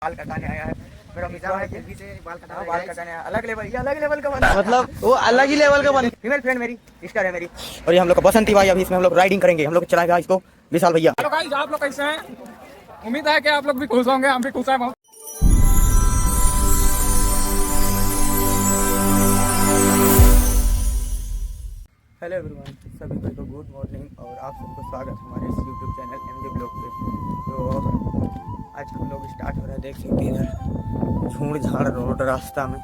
बाल कटाने आया है। मेरा मित्र है जल्दी से बाल कटाने आया। अलग लेवल का बंदा, मतलब वो अलग ही लेवल का बंदा। फीमेल फ्रेंड मेरी सिस्टर है मेरी। और ये हम लोग का बसंती भाई, अभी इसमें हम लोग राइडिंग करेंगे। हम लोग चलाएगा इसको विशाल भैया। हेलो गाइस, आप लोग कैसे हैं? उम्मीद है कि आप लोग भी खुश होंगे, हम भी खुश हैं बहुत। हेलो एवरीवन, सभी भाई को गुड मॉर्निंग और आप सबको स्वागत है हमारे इस यूट्यूब चैनल एमजे ब्लॉग पे। तो आज हम लोग स्टार्ट हो रहा है, देख सकते हैं इधर झूड़ झाड़ रोड रास्ता में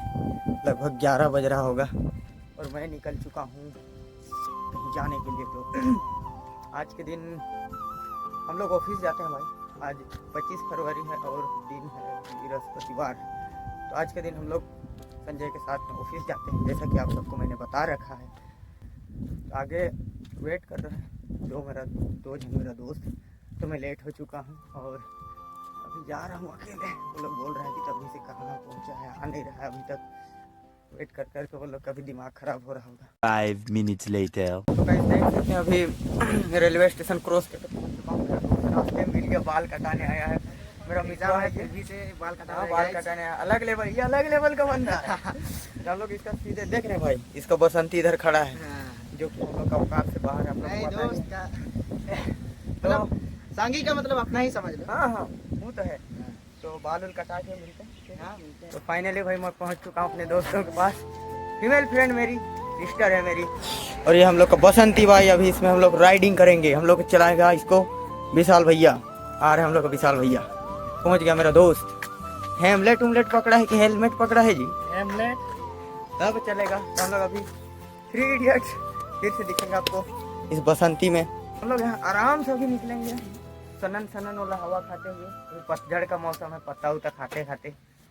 लगभग 11 बज रहा होगा और मैं निकल चुका हूँ कहीं जाने के लिए। तो आज के दिन हम लोग ऑफिस जाते हैं भाई। आज 25 फरवरी है और दिन है बृहस्पतिवार। तो आज के दिन हम लोग संजय के साथ में ऑफिस जाते हैं, जैसा कि आप सबको मैंने बता रखा है। आगे वेट कर रहा है मेरा दोस्त, तो मैं लेट हो चुका हूँ और अभी जा रहा हूँ अकेले। वो लोग बोल रहे हैं कि तभी से कहाँ पहुँचा है, आ नहीं रहा है अभी तक। वेट कर करके वो लोग का भी दिमाग खराब हो रहा होगा। 5 minutes later. तो गाइस देख सकते हैं अभी रेलवे स्टेशन क्रॉस करके पहुँच चुका हूँ। रास्ते में मिल गया, बाल कटाने आया है। मेरा मित्र है जल्दी से बाल कटाने आया। अलग लेवल का बंदा। हम लोग इसका सीधे देख रहे हैं भाई, इसका बसंती इधर खड़ा है जो कि हम लोग का औकात से बाहर है। हम लोग दोस्त का मतलब सांगी का मतलब अपना ही समझ लो। हाँ वो तो है। तो बाल उल कटा के मिलते हैं। तो फाइनली भाई मैं पहुंच चुका हूँ अपने दोस्तों के पास। फीमेल फ्रेंड मेरी सिस्टर है मेरी। और ये हम लोग का बसंती भाई, अभी इसमें हम लोग राइडिंग करेंगे। हम लोग चलाएगा इसको विशाल भैया। आ रहे हैं हम लोग का विशाल भैया। पहुँच गया मेरा दोस्त। हेमलेट पकड़ा है कि हेलमेट पकड़ा है जी? हेमलेट तब चलेगा। तो हम लोग अभी 3 इडियट्स फिर से दिखेंगे आपको इस बसंती में। हम लोग यहाँ आराम से अभी निकलेंगे, सनन वाला हवा खाते हुए। पतझड़ का मौसम है, पत्ता उता खाते खाते।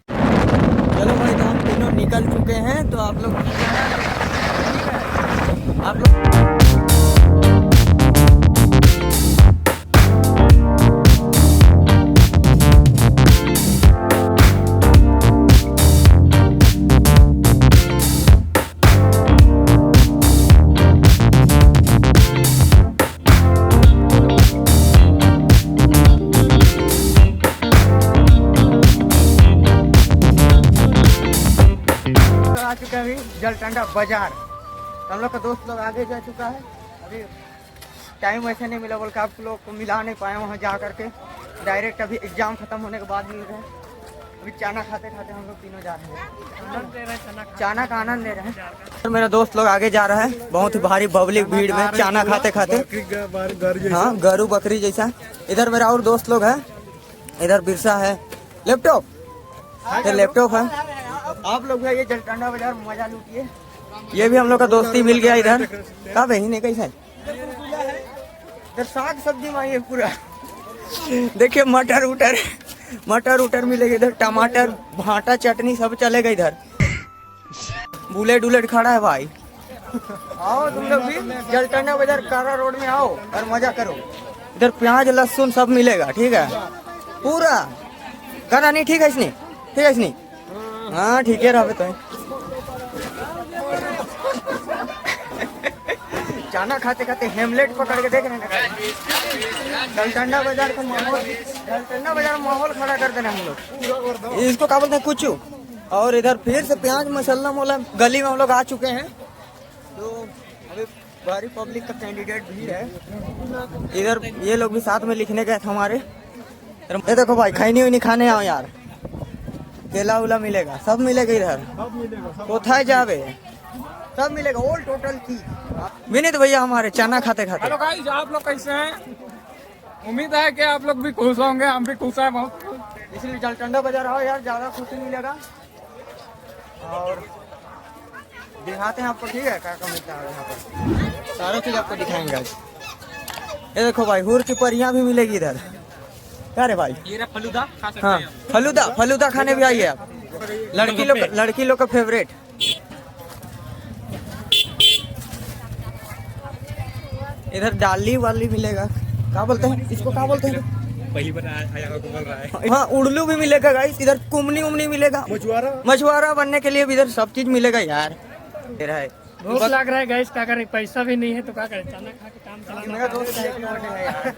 चलो भाई, तो हम तीनों निकल चुके हैं। तो आप लोग आ चुके हैं अभी जलटंडा बाजार। हम लोग का दोस्त लोग आगे जा चुका है। अभी टाइम वैसे नहीं मिला, बोल के आप लोग को मिला नहीं पाए वहाँ जा करके। डायरेक्ट अभी एग्जाम खत्म होने के बाद मिल रहे हैं। अभी चाना खाते खाते हम लोग तीनों जा रहे हैं, चाना का आनंद ले रहे हैं। तो मेरा दोस्त लोग आगे जा रहा है बहुत ही भारी पब्लिक भीड़ में, चाना खाते खाते। हाँ, गरू बकरी जैसा। इधर मेरा और दोस्त लोग है, इधर बिरसा है, लैपटॉप है। आप लोग ये जलटंडा बाजार मजा लूटिए। ये भी हम लोग का दोस्ती मिल गया इधर का बहन कैसा है। इधर साग सब्जी में ये पूरा देखिए, मटर उटर मिलेगा इधर, टमाटर भाटा चटनी सब चलेगा इधर। बुलेट खड़ा है भाई। आओ तुम लोग भी जलटंडा बाजार कारा रोड में आओ और मजा करो। इधर प्याज लहसुन सब मिलेगा, ठीक है पूरा। करा नहीं ठीक है इसने हाँ ठीक है रहा तो। चाना खाते खाते हेमलेट पकड़ के देख रहे हैं। जलटंडा बाजार माहौल खड़ा कर देना हम लोग। इसको क्या बोलते हैं कुचू। और इधर फिर से प्याज मसाला मोला गली में हम लोग आ चुके हैं। तो अभी भारी पब्लिक का कैंडिडेट भी है इधर। ये लोग भी साथ में लिखने गए थे हमारे। ये देखो भाई, खैनी उनी खाने आओ यार। केला उला मिलेगा, सब मिलेगा इधर। कोথায় जावे सब मिलेगा, ऑल टोटल की। विनीत भैया हमारे चाना खाते खाते। हेलो गाइस, आप लोग कैसे हैं? उम्मीद है कि आप लोग भी खुश होंगे, हम भी खुश हैं बहुत। इसलिए जलटंडा बाजार आओ यार, ज्यादा खुशी मिलेगा। और दिखाते हैं आपको, ठीक है क्या क्या मिलता है यहाँ पर। सारा चीज आपको दिखाएंगे। ये देखो भाई, हुर की परियां भी मिलेगी इधर। क्या रे भाई, ये फलूदा खा सकते हाँ हैं। फलूदा खाने भी आइए आप। लड़की लोग का फेवरेट। इधर डाली वाली मिलेगा। क्या बोलते हैं इसको, क्या बोलते हैं? पहली बार आया को बोल रहा है। हाँ, उड़लू भी मिलेगा गाइस। इधर कुमनी मिलेगा, मछुआरा बनने के लिए भी इधर सब चीज मिलेगा यार। भूख लग रहा है गाइस, क्या करें, पैसा भी नहीं है तो क्या करें, चाना खा के काम चलाना। मेरा दोस्त है यार।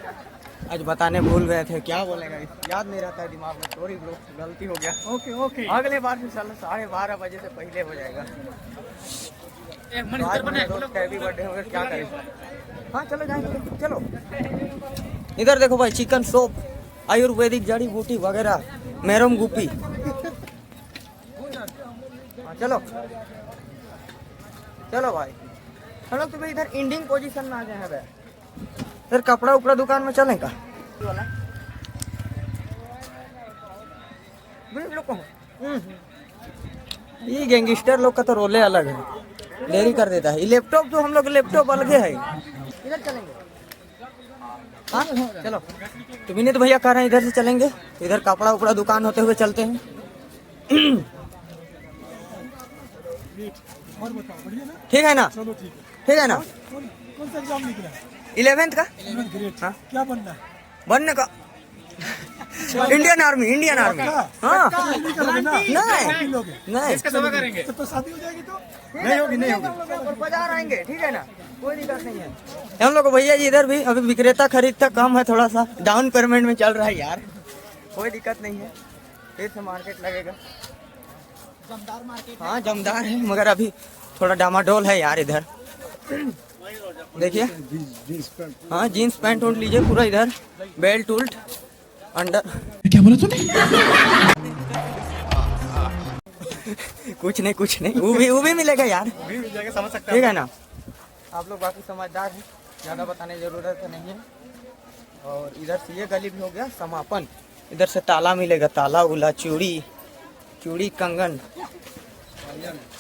आज बताने भूल गए थे, क्या बोलेगा, याद नहीं रहता है दिमाग में, सॉरी ब्रो, गलती हो गया। ओके ओके अगले बार से चलो 12:30 बजे से पहले हो जाएगा। आज मेरे दोस्त का हैप्पी बर्थडे होगा, क्या करें। हाँ चलो जाएंगे, चलो। इधर देखो भाई, चिकन सूप, आयुर्वेदिक जड़ी बूटी वगैरह, मैरम गुपी। हाँ चलो चलो भाई, हम लोग तुम्हें इधर इंडिंग पोजीशन में आ गए हैं भाई। इधर कपड़ा उपड़ा दुकान में चलें का वाला लोग को। ये गैंगस्टर लोग का तो रोले अलग है, देरी कर देता है। ये लैपटॉप तो हम लोग लैपटॉप अलग है। इधर चलेंगे, हाँ चलो। तो विनीत भैया कह रहे हैं इधर से चलेंगे, इधर कपड़ा उपड़ा दुकान होते हुए चलते हैं। और बताओ, बढ़िया ना? ठीक है ना? चलो ठीक है। ठीक है ना? कौन सा एग्जाम निकला? 11th का 11th ग्रेड। हाँ? क्या बनना है? बनने का इंडियन आर्मी, इंडियन आर्मी। हाँ नहीं करोगे ना? नहीं लोगे नहीं इसका सभा करेंगे। तो शादी हो जाएगी तो नहीं होगी, नहीं होगी, बाजार आएंगे, ठीक है ना, कोई दिक्कत नहीं है। हम लोग को भैया जी इधर भी अभी विक्रेता खरीदता कम है, थोड़ा सा डाउन पेमेंट में चल रहा है यार, कोई दिक्कत नहीं है। फिर से मार्केट लगेगा, जमदार मार्केट। हाँ जमदार है, मगर अभी थोड़ा डामाडोल है यार इधर। देखिए, हाँ जीन्स पैंट उल्ट लीजिए पूरा, इधर बेल्ट उल्ट अंडर। क्या बोला तूने? कुछ नहीं, वो भी मिलेगा यार, समझ सकते ठीक है ना। आप लोग बाकी समझदार हैं, ज़्यादा बताने की जरूरत नहीं है। और इधर से ये गली भी हो गया समापन। इधर से ताला मिलेगा, ताला उला, चूड़ी कंगन,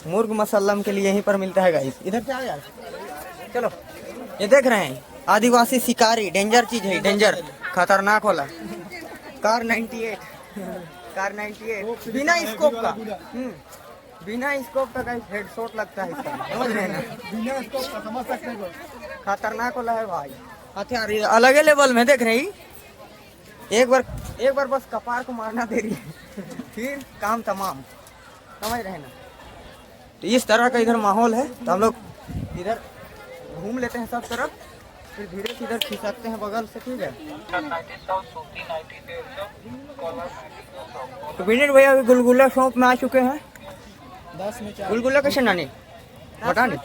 मुर्ग मसल्लम के लिए यहीं पर मिलता है गाइस। इधर से आ यार, चलो। ये देख रहे हैं, आदिवासी शिकारी, डेंजर चीज है, डेंजर, खतरनाक वाला। कार 98 बिना स्कोप का, बिना स्कोप का गाइस हेडशॉट लगता है इसका, समझ रहे हैं ना? बिना इसको समझ सकते हो। खतरनाक वाला है भाई, हथियार अलग ही लेवल में। देख रही, एक बार बस कपार को मारना दे रही है, फिर काम तमाम, समझ रहे ना? तो इस तरह का इधर माहौल है। तो हम लोग इधर घूम लेते हैं सब तरफ, फिर धीरे से इधर खिसकते हैं बगल से, ठीक है। तो विनीत भैया अभी गुलगुला शॉप में आ चुके हैं। 10 में 4। गुलगुला कैसे नानी बता नहीं,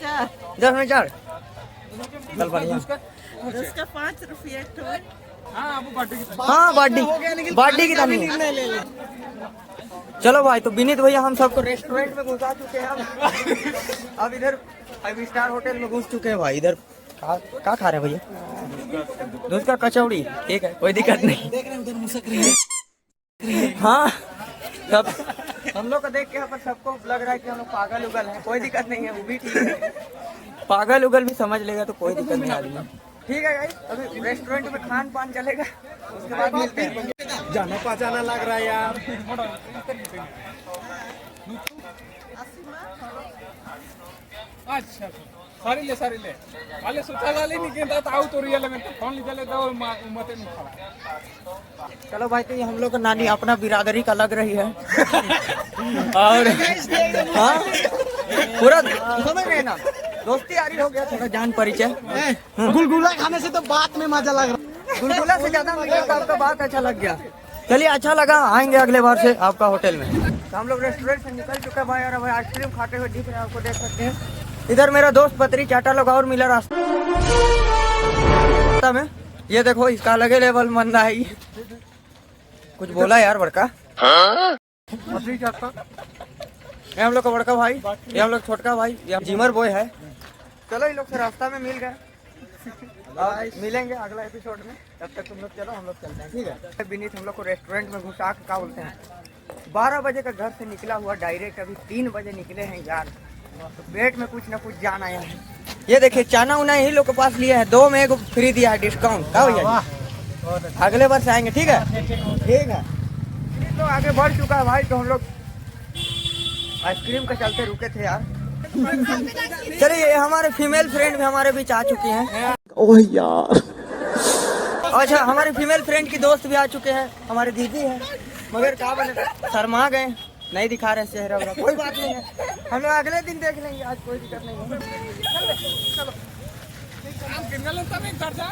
10 में 4 चल बढ़िया। उसका 5 रुपया तो हाँ आपको पार्टी की हाँ बाडी की दानी। चलो भाई, तो विनीत भैया हम सबको रेस्टोरेंट में घुसा चुके हैं। अब इधर 5 स्टार होटल में घुस चुके हैं भाई। इधर क्या खा रहे हैं भैया? दूध का कचौड़ी, ठीक है, कोई दिक्कत नहीं। देख रहे हैं उधर मुसक रही है। हाँ सब हम लोग को देख के यहाँ पर सबको लग रहा है कि हम लोग पागल उगल हैं, कोई दिक्कत नहीं है, वो भी ठीक है। पागल उगल भी समझ लेगा तो कोई दिक्कत नहीं आदमी, ठीक है गाइस। अभी रेस्टोरेंट में खान पान चलेगा, उसके बाद मिलते हैं। जाना पहचाना लग रहा है यार। अच्छा सारी ले वाले सुता वाले नहीं कहता था आउ तो रियल में फोन ले चले तो मते नहीं खा। चलो भाई, तो ये हम लोग का नानी अपना बिरादरी का लग रही है। और हाँ पूरा समझ रहे हैं ना, दोस्ती यारी हो गया, थोड़ा जान परिचय। गुलगुला खाने से तो बात में मजा लग रहा है। गुलगुला से ज्यादा मुझे तो आपका बात अच्छा लग गया। चलिए, अच्छा लगा, आएंगे अगले बार से आपका होटल में। तो हम लोग रेस्टोरेंट से निकल चुके हैं भाई, और अब आइसक्रीम खाते हुए दिख रहे हैं, आपको देख सकते हैं। इधर मेरा दोस्त पत्री चाटा लोग और मिला रास्ता में। ये देखो, इसका अलग लेवल मंदा है। कुछ बोला यार बड़का, पत्री चाटा। ये हम लोग का बड़का भाई, ये हम लोग छोटका भाई, ये जिमर बॉय है। चलो, इन लोग से रास्ता में मिल गए, मिलेंगे अगला एपिसोड में। तब तक तुम लोग चलो, हम लोग चलते हैं, ठीक है। विनीत हम लोग को रेस्टोरेंट में घुसा के क्या बोलते हैं, 12 बजे का घर से निकला हुआ डायरेक्ट अभी 3 बजे निकले हैं यार। तो पेट में कुछ ना कुछ जान आया है। ये देखिए, चाना उना यही लोग के पास लिया है, 2 में 1 फ्री दिया है, डिस्काउंट। क्या भैया, अगले बार से आएंगे, ठीक है, ठीक है। तो आगे बढ़ चुका है भाई, तो हम लोग आइसक्रीम के चलते रुके थे यार। चलिए, हमारे फीमेल फ्रेंड भी हमारे बीच आ चुकी हैं। ओह यार, अच्छा, हमारे फीमेल फ्रेंड की दोस्त भी आ चुके हैं, हमारे दीदी है, मगर क्या बने, शर्मा गए, नहीं दिखा रहे चेहरा वगैरह। कोई बात नहीं है, हम लोग अगले दिन देख लेंगे, आज कोई दिक्कत नहीं है। चलो काम कितना लगता है कर जा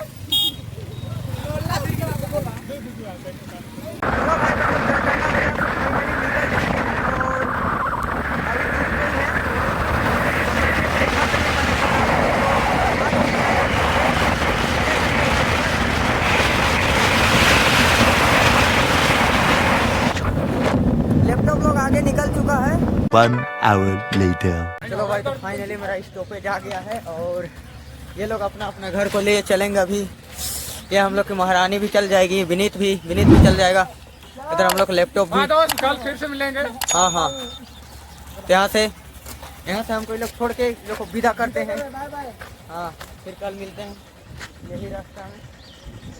लैपटॉप लोग आगे निकल चुका है। 1 hour later. चलो भाई, तो फाइनली मेरा स्टॉपेज आ गया है और ये लोग अपना अपना घर को ले चलेंगे अभी। ये हम लोग की महारानी भी चल जाएगी, विनीत भी चल जाएगा। इधर हम लोग लैपटॉप भी। हाँ दोस्त, कल फिर से मिलेंगे। हाँ तो यहाँ से हमको ये लोग छोड़ के लोग को विदा करते हैं। हाँ, फिर कल मिलते हैं यही रास्ता में,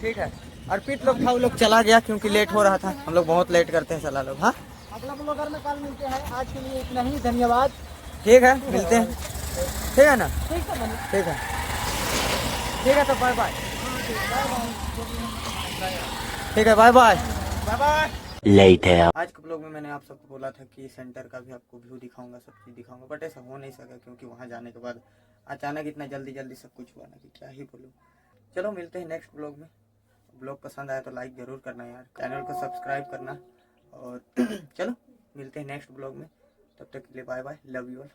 ठीक है। अर्पित लोग था, वो लोग चला गया क्योंकि लेट हो रहा था। हम लोग बहुत लेट करते हैं सलाह लोग। हाँ, अगला ब्लॉगर में कल मिलते हैं। आज के लिए इतना ही, धन्यवाद। ठीक है, मिलते हैं, ठीक है ना? ठीक है, तो बाय बाय। ठीक है, बाय बाय। Later. आज के ब्लॉग में मैंने आप सबको बोला था कि सेंटर का भी आपको व्यू दिखाऊंगा, सब चीज़ दिखाऊंगा, बट ऐसा हो नहीं सका क्योंकि वहाँ जाने के बाद अचानक इतना जल्दी सब कुछ हुआ ना कि क्या ही बोलूँ। चलो मिलते हैं नेक्स्ट ब्लॉग में। ब्लॉग पसंद आया तो लाइक ज़रूर करना यार, चैनल को सब्सक्राइब करना और चलो मिलते हैं नेक्स्ट ब्लॉग में। तब तक के लिए bye bye, love you all.